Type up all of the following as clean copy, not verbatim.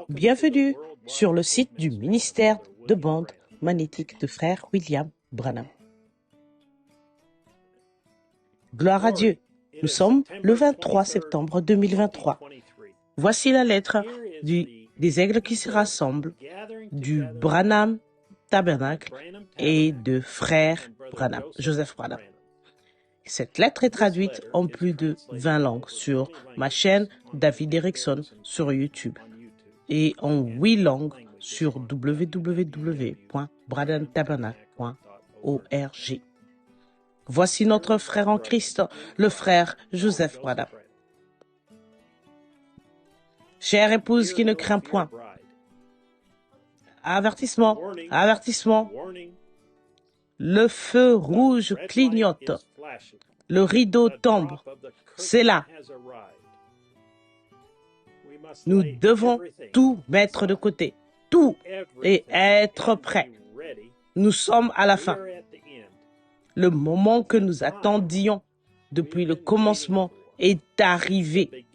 Bienvenue sur le site du ministère de bande magnétique de frère William Branham. Gloire à Dieu. Nous sommes le 23 septembre 2023. Voici la lettre des aigles qui se rassemblent, du Branham Tabernacle et de frère Branham, Joseph Branham. Cette lettre est traduite en plus de 20 langues sur ma chaîne David Erickson sur YouTube et en 8 langues sur www.branhamtabernacle.org. Voici notre frère en Christ, le frère Joseph Branham. Chère épouse qui ne craint point. Avertissement, avertissement. Le feu rouge clignote. Le rideau tombe. C'est là. Nous devons tout mettre de côté. Tout. Et être prêts. Nous sommes à la fin. Le moment que nous attendions depuis le commencement est arrivé.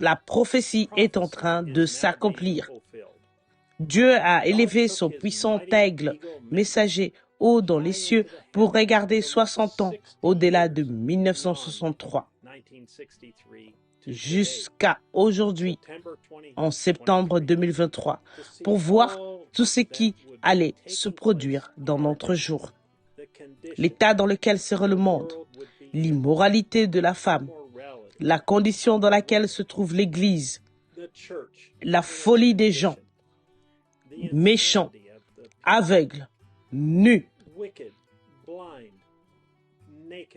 La prophétie est en train de s'accomplir. Dieu a élevé son puissant aigle messager haut dans les cieux pour regarder 60 ans au-delà de 1963 jusqu'à aujourd'hui, en septembre 2023, pour voir tout ce qui allait se produire dans notre jour. L'état dans lequel serait le monde, l'immoralité de la femme, la condition dans laquelle se trouve l'Église, la folie des gens, méchants, aveugles, nus,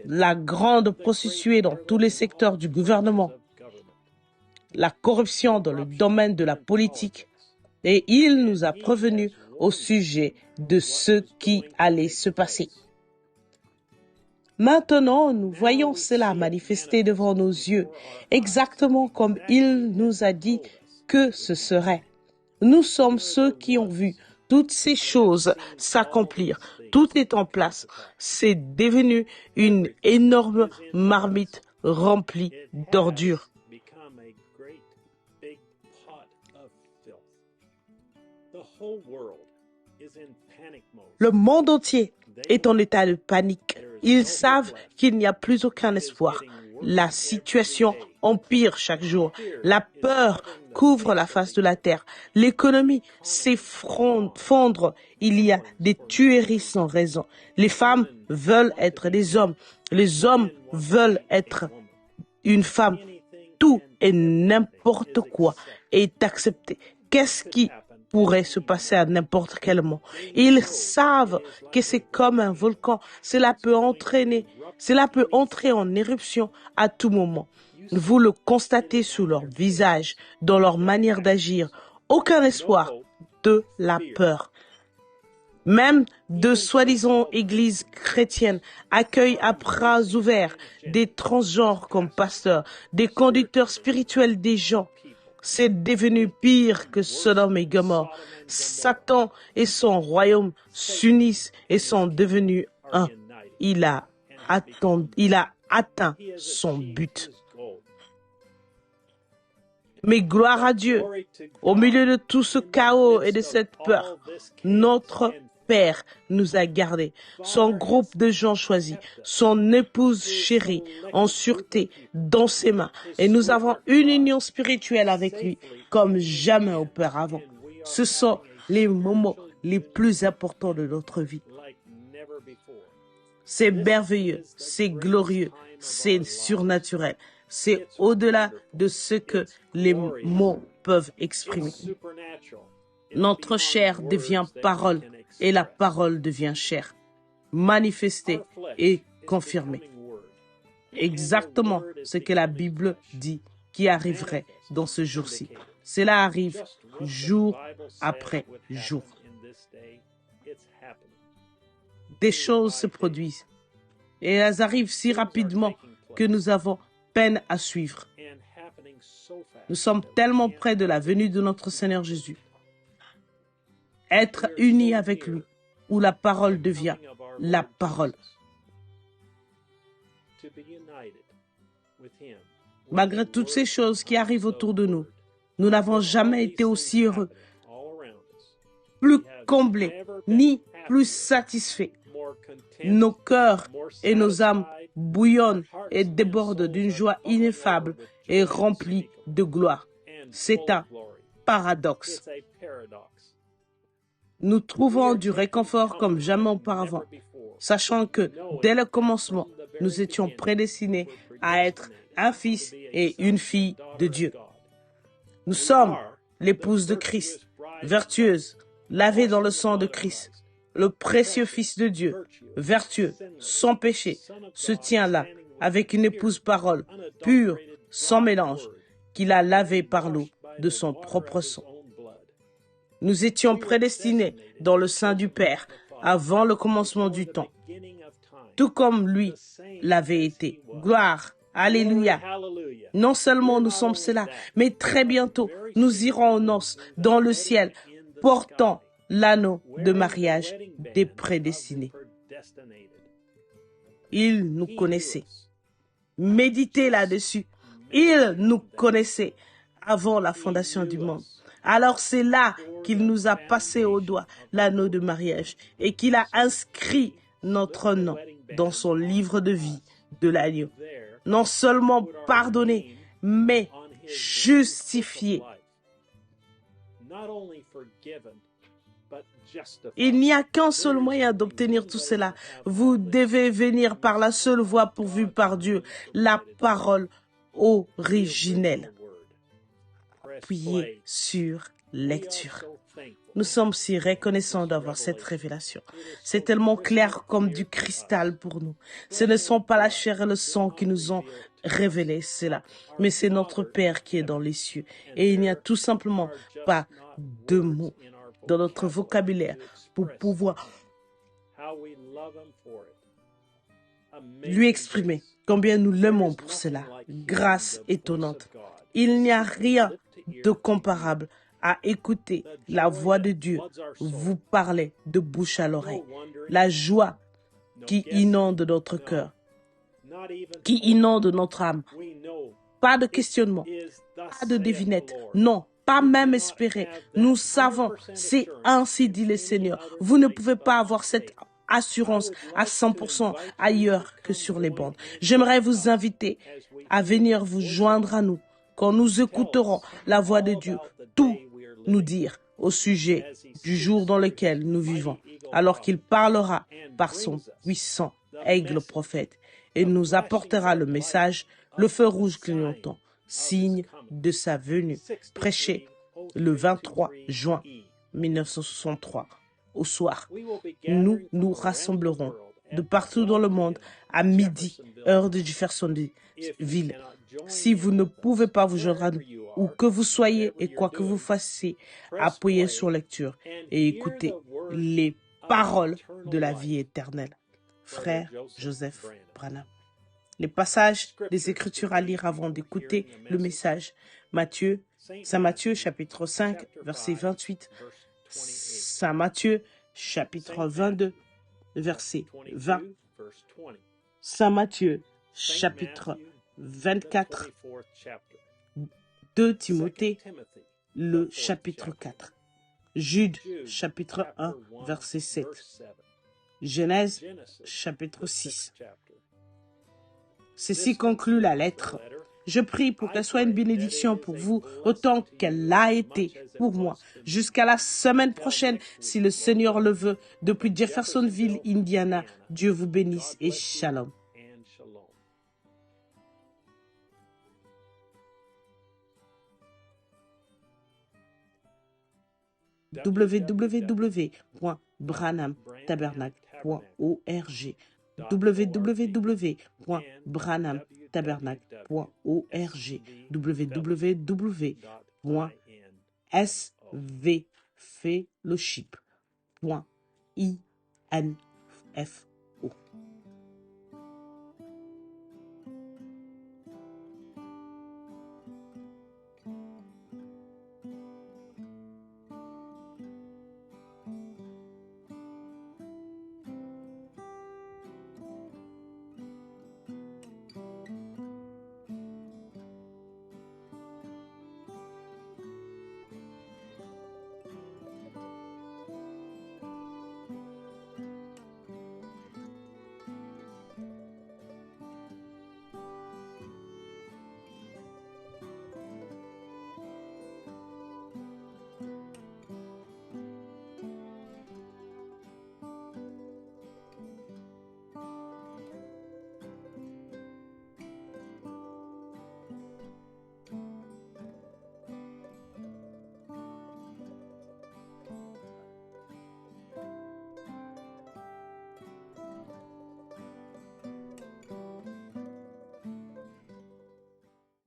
la grande prostituée dans tous les secteurs du gouvernement, la corruption dans le domaine de la politique, et il nous a prévenus au sujet de ce qui allait se passer. Maintenant, nous voyons cela manifester devant nos yeux, exactement comme il nous a dit que ce serait. Nous sommes ceux qui ont vu toutes ces choses s'accomplir. Tout est en place. C'est devenu une énorme marmite remplie d'ordures. Le monde entier est en état de panique. Ils savent qu'il n'y a plus aucun espoir. La situation empire chaque jour. La peur couvre la face de la terre. L'économie s'effondre. Il y a des tueries sans raison. Les femmes veulent être des hommes. Les hommes veulent être une femme. Tout et n'importe quoi est accepté. Qu'est-ce qui pourrait se passer à n'importe quel moment? Ils savent que c'est comme un volcan. Cela peut entrer en éruption à tout moment. Vous le constatez sous leur visage, dans leur manière d'agir. Aucun espoir, de la peur. Même de soi-disant églises chrétiennes accueillent à bras ouverts des transgenres comme pasteurs, des conducteurs spirituels des gens. C'est devenu pire que Sodome et Gomorrhe. Satan et son royaume s'unissent et sont devenus un. Il a atteint son but. Mais gloire à Dieu, au milieu de tout ce chaos et de cette peur, notre Père nous a gardés, son groupe de gens choisis, son épouse chérie, en sûreté, dans ses mains. Et nous avons une union spirituelle avec lui, comme jamais auparavant. Ce sont les moments les plus importants de notre vie. C'est merveilleux, c'est glorieux, c'est surnaturel. C'est au-delà de ce que les mots peuvent exprimer. Notre chair devient parole et la parole devient chair, manifestée et confirmée. Exactement ce que la Bible dit qui arriverait dans ce jour-ci. Cela arrive jour après jour. Des choses se produisent et elles arrivent si rapidement que nous avons peine à suivre. Nous sommes tellement près de la venue de notre Seigneur Jésus. Être unis avec lui, où la parole devient la parole. Malgré toutes ces choses qui arrivent autour de nous, Nous n'avons jamais été aussi heureux, plus comblés, ni plus satisfaits. Nos cœurs et nos âmes bouillonnent et débordent d'une joie ineffable et remplie de gloire. C'est un paradoxe. Nous trouvons du réconfort comme jamais auparavant, sachant que dès le commencement, nous étions prédestinés à être un fils et une fille de Dieu. Nous sommes l'épouse de Christ, vertueuse, lavée dans le sang de Christ. Le précieux Fils de Dieu, vertueux, sans péché, se tient là avec une épouse parole, pure, sans mélange, qu'il a lavée par l'eau de son propre sang. Nous étions prédestinés dans le sein du Père avant le commencement du temps, tout comme lui l'avait été. Gloire, alléluia. Non seulement nous sommes cela, mais très bientôt nous irons aux noces dans le ciel, portant l'anneau de mariage des prédestinés. Il nous connaissait. Méditez là-dessus. Il nous connaissait avant la fondation du monde. Alors c'est là qu'il nous a passé au doigt l'anneau de mariage et qu'il a inscrit notre nom dans son livre de vie de l'agneau. Non seulement pardonné, mais justifié. Il n'y a qu'un seul moyen d'obtenir tout cela. Vous devez venir par la seule voie pourvue par Dieu, la parole originelle. Appuyez sur lecture. Nous sommes si reconnaissants d'avoir cette révélation. C'est tellement clair comme du cristal pour nous. Ce ne sont pas la chair et le sang qui nous ont révélé cela, mais c'est notre Père qui est dans les cieux. Et il n'y a tout simplement pas de mots dans notre vocabulaire pour pouvoir lui exprimer combien nous l'aimons pour cela. Grâce étonnante. Il n'y a rien de comparable à écouter la voix de Dieu vous parler de bouche à l'oreille. La joie qui inonde notre cœur, qui inonde notre âme. Pas de questionnement, pas de devinette, non, pas même espérer. Nous savons, c'est ainsi dit le Seigneur. Vous ne pouvez pas avoir cette assurance à 100% ailleurs que sur les bandes. J'aimerais vous inviter à venir vous joindre à nous quand nous écouterons la voix de Dieu, tout nous dire au sujet du jour dans lequel nous vivons, alors qu'il parlera par son puissant aigle prophète et nous apportera le message, le feu rouge clignotant, signe de sa venue, prêché le 23 juin 1963. Au soir, nous nous rassemblerons de partout dans le monde à midi, heure de Jeffersonville. Si vous ne pouvez pas vous joindre à nous, où que vous soyez et quoi que vous fassiez, appuyez sur lecture et écoutez les paroles de la vie éternelle. Frère Joseph Branham. Les passages des Écritures à lire avant d'écouter le message. Saint Matthieu, chapitre 5, verset 28. Saint Matthieu, chapitre 22, verset 20. Saint Matthieu, chapitre 24. 2 Timothée, le chapitre 4. Jude, chapitre 1, verset 7. Genèse, chapitre 6. Ceci conclut la lettre. Je prie pour qu'elle soit une bénédiction pour vous, autant qu'elle l'a été pour moi. Jusqu'à la semaine prochaine, si le Seigneur le veut, depuis Jeffersonville, Indiana. Dieu vous bénisse et shalom. www.branhamtabernacle.org www.branhamtabernacle.org www.svfellowship.info